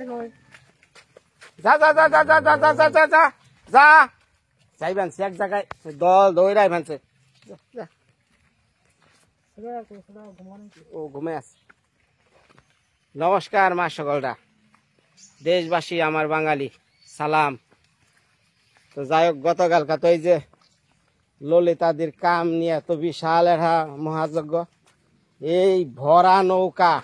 যা যা যা যা যা যা যা যা যা যা যা যাই ভানছে এক জায়গায় দল দৌড়াই ভানছে ও ঘুমে আছে। নমস্কার মা সকলরা, দেশবাসী আমার বাঙালি সালাম। তো যাই হোক, গতকালকা তো এই যে ললিতাদির কাম নিয়ে তো বিশাল একটা মহাযজ্ঞ, এই ভরা নৌকা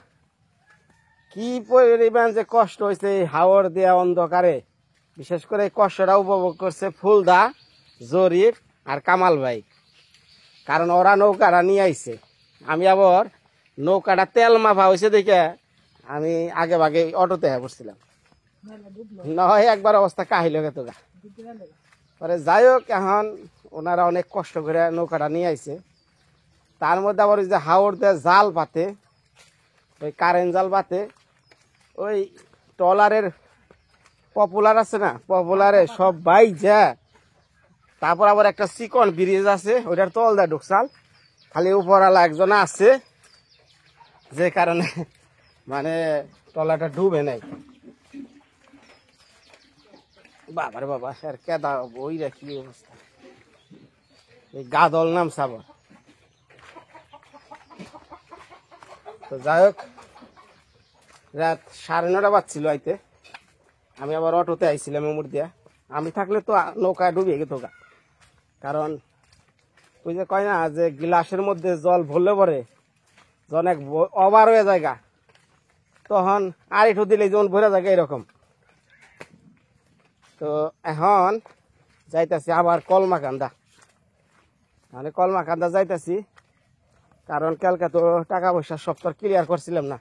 কি পরিমাণ যে কষ্ট হয়েছে এই হাওড় দেয়া অন্ধকারে। বিশেষ করে এই কষ্টটা উপভোগ করছে ফুলদা, জরিফ আর কামাল ভাই, কারণ ওরা নৌকাটা নিয়ে আইছে। আমি আবার নৌকাটা তেল মাফা হয়েছে দেখে আমি আগে ভাগে অটোতে পড়ছিলাম, নয় একবার অবস্থা কাহিল গেত গা। পরে যাই হোক, এখন ওনারা অনেক কষ্ট করে নৌকাটা নিয়ে আইছে। তার মধ্যে আবার ওই যে হাওড় দিয়ে জাল পাতে, ওই কারেন্ট জাল পাতে, ওই ট্রলারের পপুলার আছে না, পপুলারে সব বাইক যা। তারপর আবার একটা চিকন ব্রিজ আছে, ওইটার তল দেয় ঢুকসাল, খালি উপরালা একজন আছে, যে কারণে মানে ট্রলারটা ডুবে নাই। বাবারে বাবা, আর কেদা ওই কি অবস্থা, এই গাদল নাম সাবর। তো যাই হোক, রাত 9:30 বাজছিল আইতে। আমি আবার অটোতে আইছিলাম উমর দিয়া। আমি থাকলে তো নৌকায় ডুবিয়ে গেত গা, কারণ ওই যে কয় না যে গ্লাসের মধ্যে জল ভরলে পরে অনেক ওভার হয়ে যায় গা, তখন আর একটু দিলে যেমন ভরে যায় এরকম। তো এখন যাইতাছি আবার কলমাকান্দা, মানে কলমাকান্দা যাইতাছি, কারণ কালকে তো টাকা পয়সা সব তো ক্লিয়ার করছিলাম না।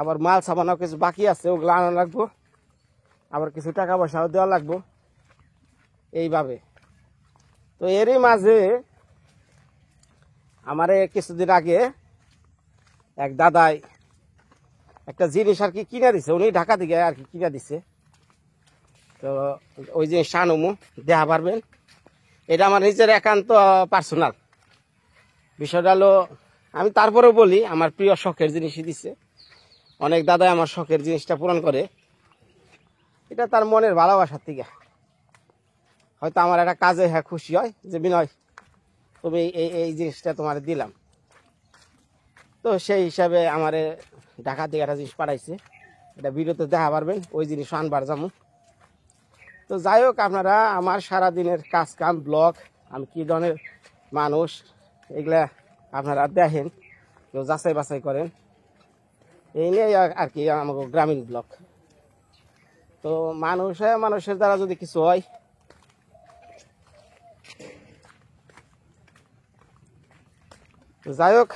আবার মাল সামানও কিছু বাকি আছে, ওগুলো আনা লাগবো, আবার কিছু টাকা পয়সাও দেওয়া লাগবো এইভাবে। তো এরই মাঝে আমারে কিছুদিন আগে এক দাদাই একটা জিনিস আর কি কিনে দিছে, উনি ঢাকা থেকে আর কি কিনে দিছে। তো ওই যে শানুমু দেখা পারবেন, এটা আমার নিজের একান্ত পার্সোনাল বিষয়টা হলো। আমি তারপরেও বলি, আমার প্রিয় শখের জিনিসই দিছে। অনেক দাদাই আমার শখের জিনিসটা পূরণ করে, এটা তার মনের ভালোবাসার থেকে। হয়তো আমার একটা কাজে হ্যাঁ খুশি হয় যে বিনয় তুমি এই জিনিসটা তোমার দিলাম। তো সেই হিসাবে আমার ঢাকা থেকে একটা জিনিস পাঠাইছে, এটা ভিডিওতে দেখা পারবেন, ওই জিনিস আনবার যাবো। তো যাই হোক, আপনারা আমার সারাদিনের কাজ কাম ব্লগ, আমি কী ধরনের মানুষ, এগুলা আপনারা দেখেন, কেউ যাচাই বাছাই করেন, এই নিয়ে আর কি আমাকে গ্রামীণ ব্লগ। তো মানুষের দ্বারা যদি কিছু হয়, যাই হোক,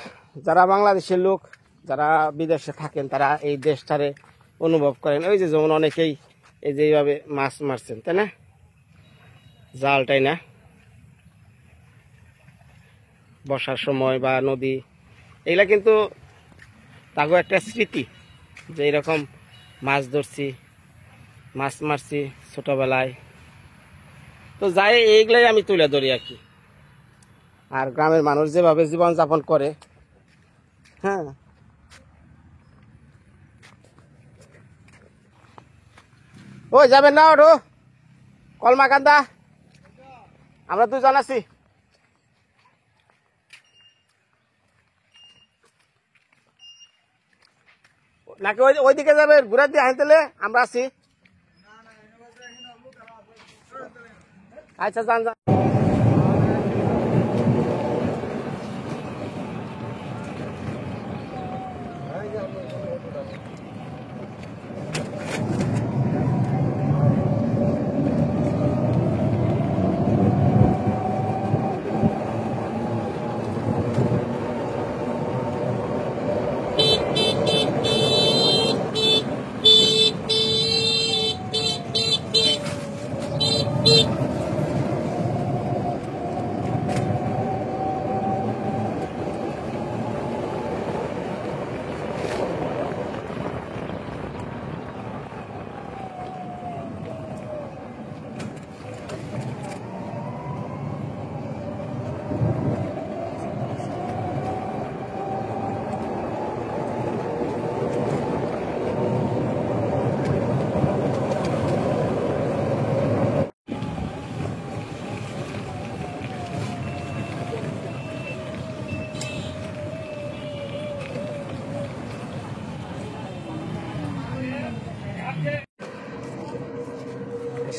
যারা বাংলাদেশের লোক, যারা বিদেশে থাকেন, তারা এই দেশটারে অনুভব করেন। ওই যে যেমন অনেকেই এই যে এইভাবে মাছ মারছেন, তাই না, জালটাই না, বর্ষার সময় বা নদী, এগুলা কিন্তু তাগো একটা স্মৃতি, যে এরকম মাছ ধরছি, মাছ মারছি ছোটবেলায়। তো যাই, এইগুলাই আমি তুলে ধরি আর কি। আর গ্রামের মানুষ যেভাবে জীবনযাপন করে, হ্যাঁ, ওই যাবেন না ওঠো কলমাকান্দা, আমরা দুজন আছি। নাকি ওইদিকে যাবেন, ঘুরে দিয়ে আনতেলে আমরা আছি। আচ্ছা, যান যান।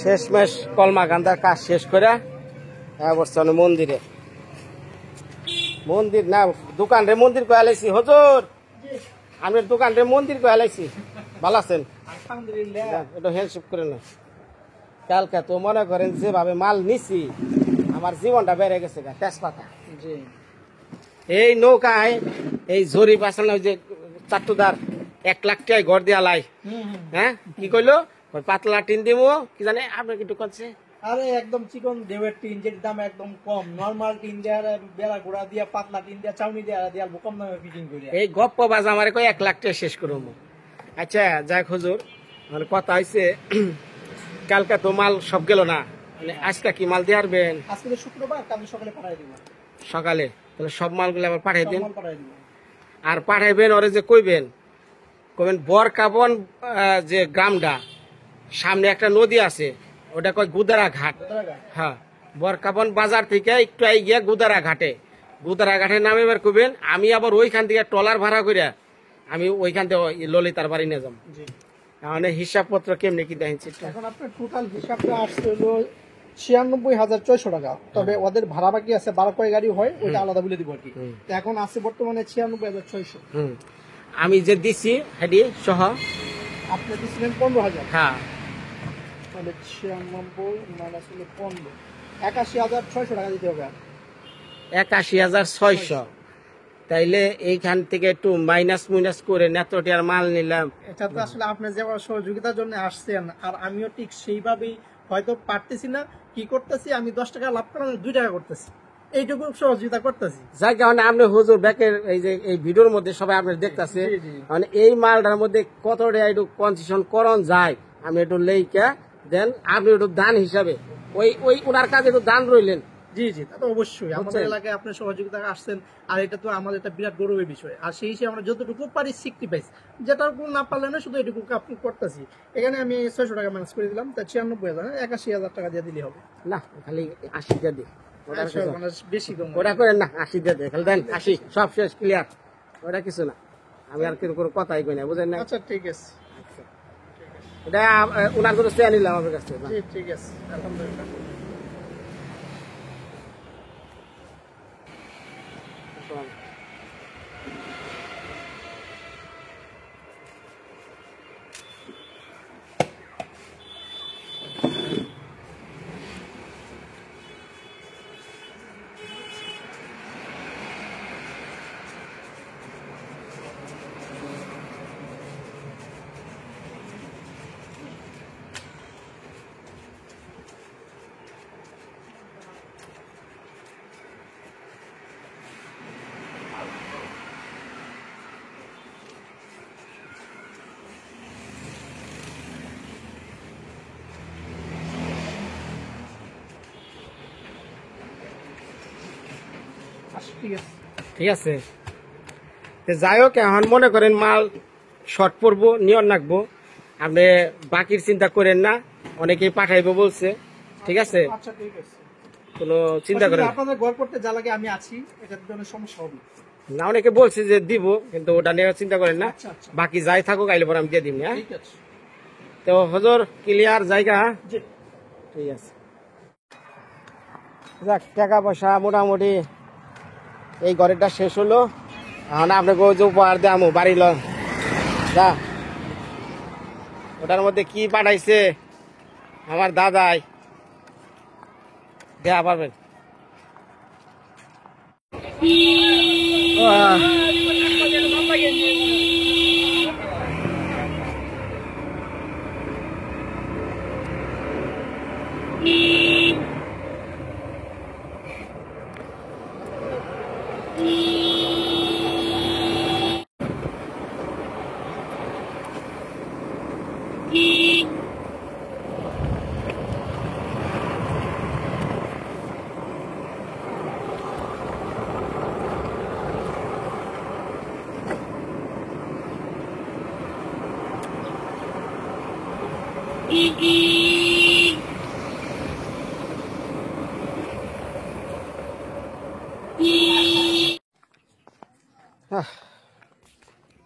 শেষমেশ কলমা গান্ধার কাজ শেষ করে বসছে মন্দিরে। মন্দির না দোকান রে মন্দির কয়ে আলাইছি। হুজুর আমি দোকান রে মন্দির কয়ে আলাইছি। ভালো আছেন? একটু হ্যান্ডশেক করে না। কালকে তো মনে করেন যেভাবে মাল নিছি আমার জীবনটা বেড়ে গেছে তেজপাতা। এই নৌকায় এই ঝরি পাশানো যে চাট্টুদার 1 লাখ টাকায় ঘর দিয়া লাই। হ্যাঁ কি কইলো পাতলা টিন দিব কি জানে আপনি একটু করছে। আরে একদম চিকন দেবের টিন যেটার দাম একদম কম, নরমাল টিন দেওয়ার বেড়া গোড়া দিয়া পাতলা টিন দিয়া চাউনি দিয়া কম দামে ফিটিং করি। এই গপ্প বাজ আমার কই 1 লাখ টাকা শেষ করবো। আচ্ছা যাক হুজুর মানে কথা হয়েছে কালকে তো মাল সব গেল না, মানে আজকে কি মাল দিয়ে আসবেন? আজকে শুক্রবার, কালকে সকালে পাঠাই দিব। সকালে তাহলে সব মালগুলো আবার পাঠাই দিন। দিব আর পাঠাইবেন ওরে যে কইবেন বরকাবন যে গ্রামটা সামনে একটা নদী আছে ওটা কয় গুদারা ঘাট। হ্যাঁ বরকাবন বাজার থেকে একটু আই গিয়া গুদারা ঘাটে নামে এবার কইবেন আমি আবার ওইখান থেকে ট্রলার ভাড়া করিয়া আমি ওইখান থেকে ললিতার বাড়ি নিয়ে যাবো। মানে হিসাবপত্র কেমনি কি দেখেন? এখন আপনার টোটাল হিসাবটা আসছে হলো 96,600 টাকা। তবে ওদের ভাড়া বাকি আছে 12 কয় গাড়ি হয় ওটা আলাদা বলে দিব আর কি। এখন আছে বর্তমানে 96,600। আমি যে দিছি হেডি সহ আপনি দিছিলেন 15,000। হ্যাঁ তাহলে 96 মাইনাস হলো 15, 81,600 টাকা দিতে হবে। 81,600 তাইলে এইখান থেকে একটু মাইনাস করে নেত্রটিয়ার মাল নিলাম। এটা তো আসলে আপনি যে সহযোগিতার জন্য আসছেন, আর আমিও ঠিক সেইভাবেই হয়তো পারতেছি না। কি করতেছি আমি 10 টাকা লাভ করার 2 টাকা করতেছি, এইটুকু সহযোগিতা করতেছি। যাই কারণে আপনি হুজুর ব্যাকের এই যে এই ভিডিওর মধ্যে সবাই আপনার দেখতেছে মানে এই মালটার মধ্যে কতটা একটু কনসেশন করন যায় আমি একটু লেইকা দেন আপনি একটু দান হিসাবে ওই ওনার কাছে একটু দান রইলেন। জি জি তা তো অবশ্যই, আমাদের এলাকায় আপনি সহযোগিতা আসছেন আর এটা তো আমাদের একটা বিরাট গৌরবের বিষয়। আর সেই হিসেবে আমরা যতটুকু পারি স্যাক্রিফাইস, যেটা না পারলে না শুধু এটুকু আপনি করতেছি। এখানে আমি 600 টাকা ম্যানেজ করে দিলাম, তা 96,000 81,000 টাকা দিয়ে দিলে হবে না? খালি 80 দিয়ে দিই, বেশি কম ওটা করেন না, 80 দিয়ে দেয় খালি দেন 80 সব শেষ ক্লিয়ার। ওটা কিছু না, আমি আর কোনো কথাই কই না বুঝেন না। আচ্ছা ঠিক আছে, এটা ওনার কোনো চেয়ে নিলাম আমার কাছে। ঠিক আছে আলহামদুলিল্লাহ। ঠিক আছে যাই হোক, এখন মনে করেন মাল শর্ট পড়বো নিয়ন রাখবো, আপনি বাকির চিন্তা করেন না, অনেকেই পাঠাইবো বলছে। ঠিক আছে কোনো চিন্তা করেন আপনাদের ঘর করতে যা লাগে আমি আছি, এটার জন্য সমস্যা হবে না। অনেকে বলছে যে দিব, কিন্তু ওটা নিয়ে চিন্তা করেন না, বাকি যাই থাকুক আইলে পরে আমি দিয়ে দিব। হ্যাঁ তো হুজুর ক্লিয়ার জায়গা। ঠিক আছে যাক, টাকা পয়সা মোটামুটি এই ঘরেরটা শেষ হলো। এখন আপনাকে যে উপহার দেবো বাড়ি ল যা, ওটার মধ্যে কি পাঠাইছে আমার দাদাই দেয়া পারবেন।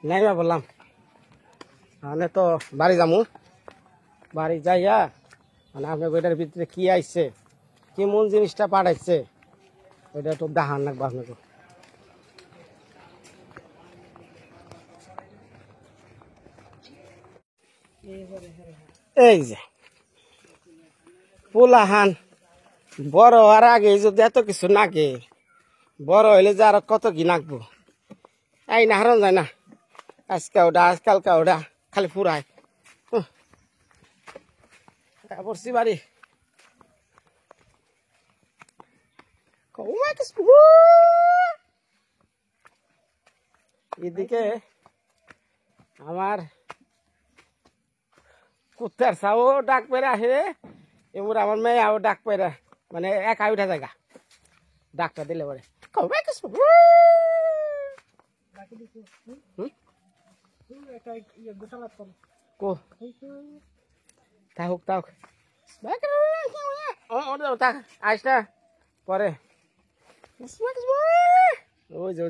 নাই বা বললাম মানে তো বাড়ি যামু, বাড়ি যাইয়া মানে আপনার ওইটার ভিতরে কি আইছে, কি মন জিনিসটা পাঠাইছে, ওইটা তো দেখান লাগবে আপনাকে। এই যে পোলাহান বড় হওয়ার আগে যদি এত কিছু নাগে, বড় হইলে যে আর কত কি নাকবো। এই না হারন যায় না, আজকে ওটা আজকালকা ওটা খালি ফুরায়। পড়ছি বাড়ি এদিকে আমার কুত্তার চাও ডাক পেরে আসে, এবার আমার মেয়ে আও ডাক পেরে, মানে একা উঠা জায়গা ডাকটা দিলে পরে থাকুক থাকুক আইস না পরে। ওই যে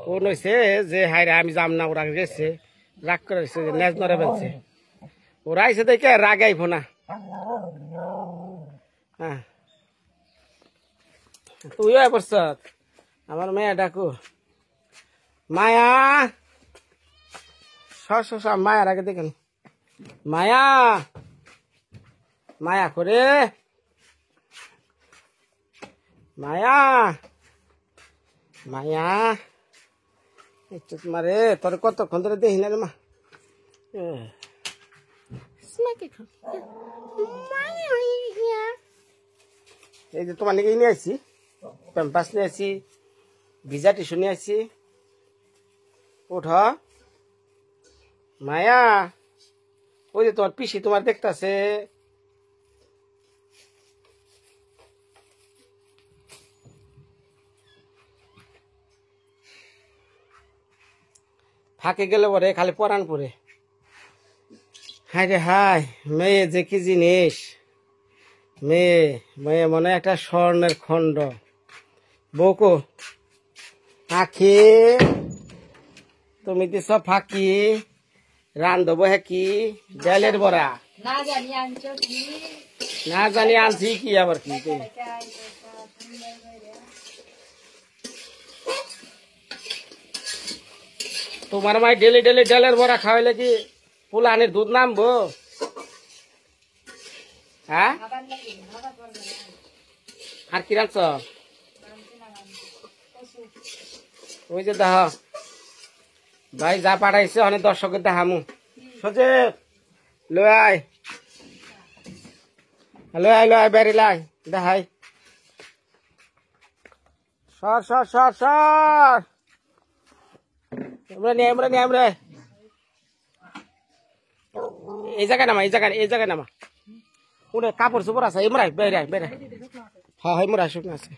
ও নইছে যে হাইরা আমি যাম না, ওরা গেছে রাগ করে নেজ নরে ফেলছে, ওরা আইসে দেখে রাগ আইব না। হ্যাঁ তুইও পড়ছ, আমার মেয়ে ডাকু মায়া, মায়ার আগে দেখেন মায়া, মায়া করে মায়া, মায়া একটু মারে তোর কতক্ষণ ধরে দেখি না রে মা। এই যে তোমার নাকি নিয়ে আসছি, প্যাম্পাস নিয়ে আসছি, ভিজা টিস্যু নিয়ে আসছি, উঠ মায়া। ওই যে তোমার পিসি তোমার দেখতেছে, ফাঁকে গেলে পরে খালি পরান পরে। হায় রে হায়, মেয়ে যে কি জিনিস, মেয়ে মেয়ে মনে একটা স্বর্ণের খণ্ড। বউকো আখি তুমি দিছ ফাঁকি, রান্ধব কি ডালের বড়া, না জানি আনছি কি আবার কি। তোমার মাই ডেলি ডেলি ডালের বড়া খাওয়াইলে কি পোলানের দুধ নামবো? হ্যাঁ আর কি রাখছ? ওই যে দেখ ভাই যা পাঠাইছে অনেক দর্শকের দেখামু। সজীব লয় লয় লয় বেরি লাই দেখাই, সর সর সর সর আমরা এই জায়গায় নামা, এই জায়গায় নামা, উনি কাপড় চোপড় আছে এমরাই বেড়াই বেড়াই। হ্যাঁ হ্যাঁ মোরা শুকনো আছে।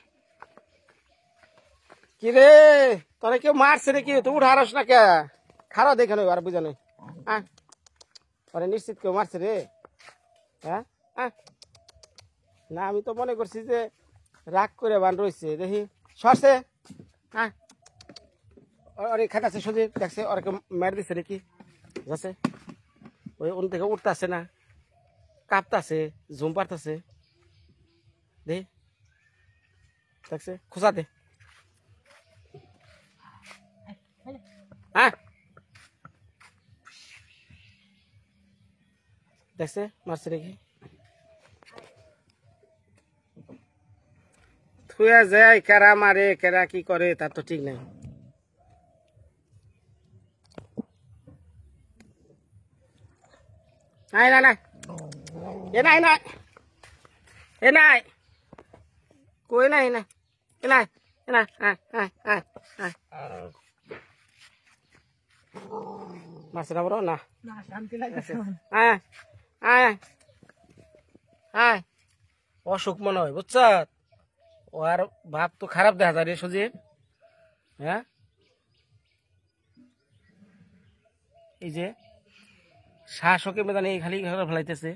কি রে তোরা কেউ মারছে নাকি? তুই উঠারস না কে? খারাপ দেখে নই আর বুঝা নেই। আরে নিশ্চিত কেউ মারছে রে? হ্যাঁ না আমি তো মনে করছি যে রাগ করে বান রয়েছে, দেখি সরছে। হ্যাঁ অরে খাটাছে সজি দেখছে, ওরা কেউ মেরে দিচ্ছে নাকি? যাচ্ছে ওই অন্য থেকে উঠতেছে না, কাঁপতাছে, ঝুম পারতাছে, দে দেখছে খোঁচা দে। হ্যাঁ দেখছে মারছে নাকি? থুয়া যায় কেরা মারে কেরা কি করে তার তো ঠিক নাই। নাই নাই নাই এ নাই নাই এ নাই কই নাই নাই এ নাই এ নাই মারছে না বড় না অসুখ মনে হয় বুঝছ, ও আর ভাব তো খারাপ দেখা যায় রে সজীব। হ্যাঁ এই যে শ্বাসকে মেদানে খালি ফেলাইতেছে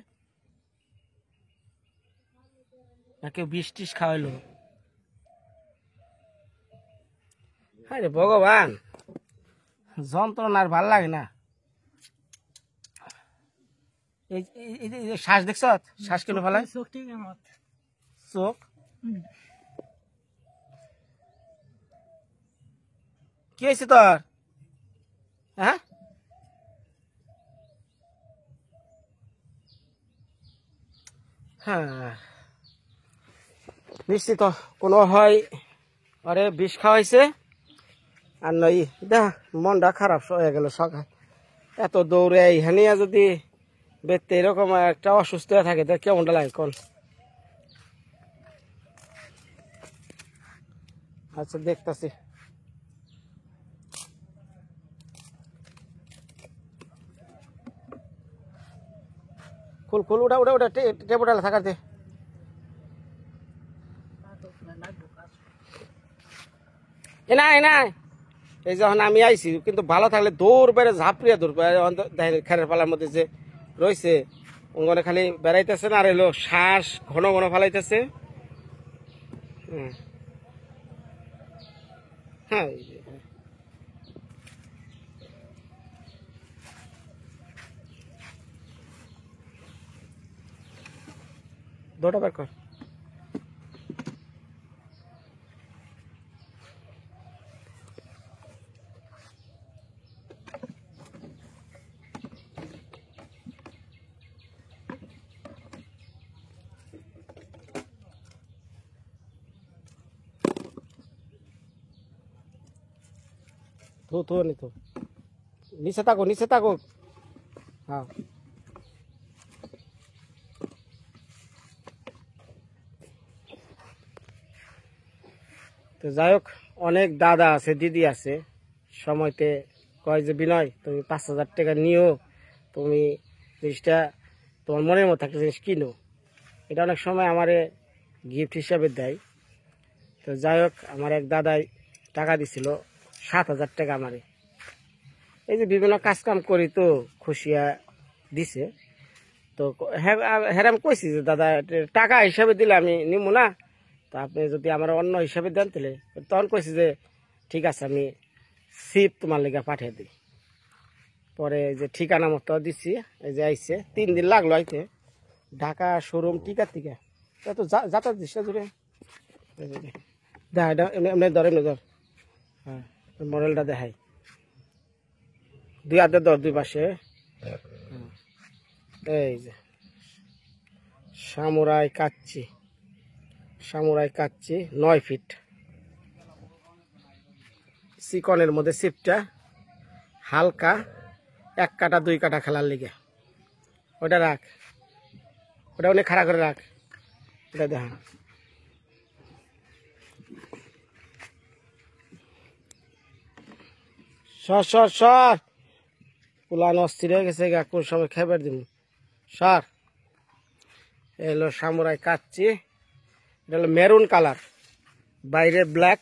না, কেউ বিষ টিস খাওয়াইলো? হ্যাঁ রে ভগবান, যন্ত্রণার ভাল লাগে না। এই যে শ্বাস দেখছ, শ্বাস কেন ফেলায় চোখ কি হয়েছে তোর? হ্যাঁ, হ্যাঁ, নিশ্চিত কোনো হয় আরে বিষ খাওয়াইছে আর নই দেখ মনটা খারাপ হয়ে গেল সকাল এত দৌড়ে এইখানে যদি বেতে এরকম একটা অসুস্থ হয়ে থাকে তা কেমনটা লাগে কোন? আচ্ছা দেখতেছি খুল খুল উঠা উঠা উঠা টেবুটালে থাকার দে এনাই এই যখন আমি আইছি কিন্তু ভালো থাকলে দৌড় বেড়ে ঝাঁপড়িয়া দৌড় খেরের পালার মধ্যে যে রয়েছে ওখানে খালি বেড়াইতেছে না আর এলো শ্বাস ঘন ঘন ফালাইতেছে। হ্যাঁ দৌড়া বের কর। থো নি তো নিচে থাকো হ্যাঁ তো যাই হোক অনেক দাদা আছে দিদি আছে সময়তে কয় যে বিনয় তুমি 5,000 টাকা নিও তুমি জিনিসটা তোমার মনের মতো একটা জিনিস কিনো এটা অনেক সময় আমারে গিফট হিসাবে দেয়। তো যাই হোক আমার এক দাদাই টাকা দিছিল 7,000 টাকা আমারে এই যে বিভিন্ন কাজ কাম করি তো খুশিয়া দিছে। তো হ্যাঁ কইছি যে দাদা টাকা হিসাবে দিলে আমি নিব না তা আপনি যদি আমার অন্য হিসাবে দেন তাহলে তখন কইছি যে ঠিক আছে আমি সিপ তোমার লেগে পাঠিয়ে দিই। পরে যে ঠিকানা মতো দিচ্ছি এই যে আইসে 3 দিন লাগলো আইতে ঢাকা শোরুম টিকা টিকা তো যাতায়াত দিস জুড়ে এমনি ধর হ্যাঁ মডেলটা দেখাই 2 হাতে ধর 2 পাশে এই যে সামুরাই কাচ্চি 9 ফিট চিকনের মধ্যে সিপটা হালকা 1 কাটা 2 কাটা খেলার লিগে ওটা রাখ ওটা অনেক খাড়া করে রাখ এটা দেখা সর পুলান অস্থির হয়ে গেছে কোন সময় খাবার দিব সর এলো সামুরাই কাচ্চি এটা হলো মেরুন কালার বাইরে ব্ল্যাক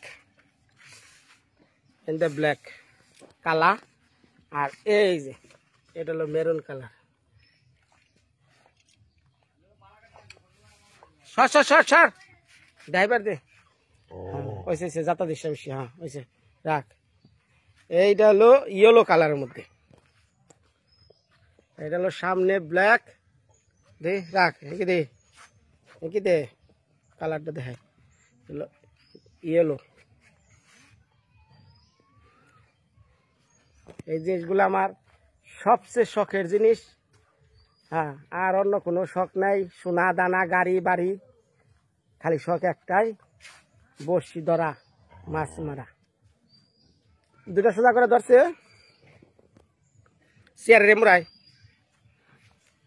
ইন দ্য ব্ল্যাক কালা আর এই যে এটা হলো মেরুন কালার সর ড্রাইভার দে ওইসে যাতা দিস বেশি হ্যাঁ ওইসে রাখ এইটা হলো ইয়েলো কালারের মধ্যে এটা হলো সামনে ব্ল্যাক দে রাখ এঁকে দে কালারটা দেখায় ইয়েলো এই জিনিসগুলো আমার সবচেয়ে শখের জিনিস। হ্যাঁ আর অন্য কোনো শখ নাই সোনা দানা গাড়ি বাড়ি খালি শখ একটাই বড়শি ধরা মাছ মারা। 2টা সোজা করে ধরছে চেয়ারে মুড়ায়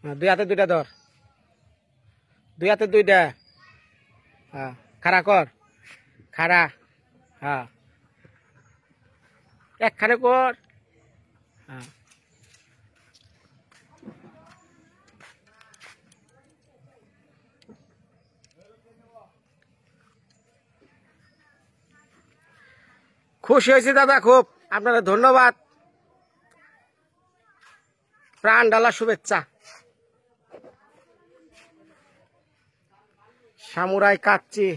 2 হাতে 2টা ধর 2 হাতে 2টা হ্যাঁ খাড়া কর খাড়া হ্যাঁ একখানে কর হ্যাঁ খুশি হয়েছি দাদা খুব আপনারা ধন্যবাদ প্রাণ ডালা শুভেচ্ছা। সামুরাই কাচ্চি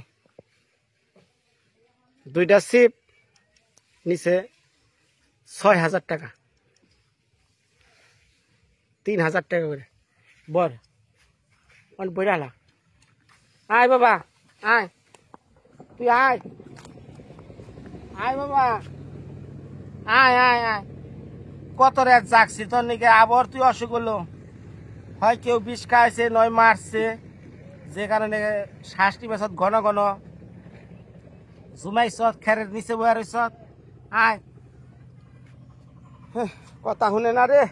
2টা সিপ নিচে 6,000 টাকা 3,000 টাকা করে বর অনেক বইরালা আয় বাবা আয় তুই আয় আয় বাবা আয় আয় আয় কত রাত জাগছি তোর নাকি আবার তুই অসুখ হলো হয় কেউ বিষ খাইছে নয় মারছে যে কারণে শ্বাসটি বেসত ঘন ঘন জুমাইছ খেরের নিচে বয়া রইছ আয় কথা শুনে না রে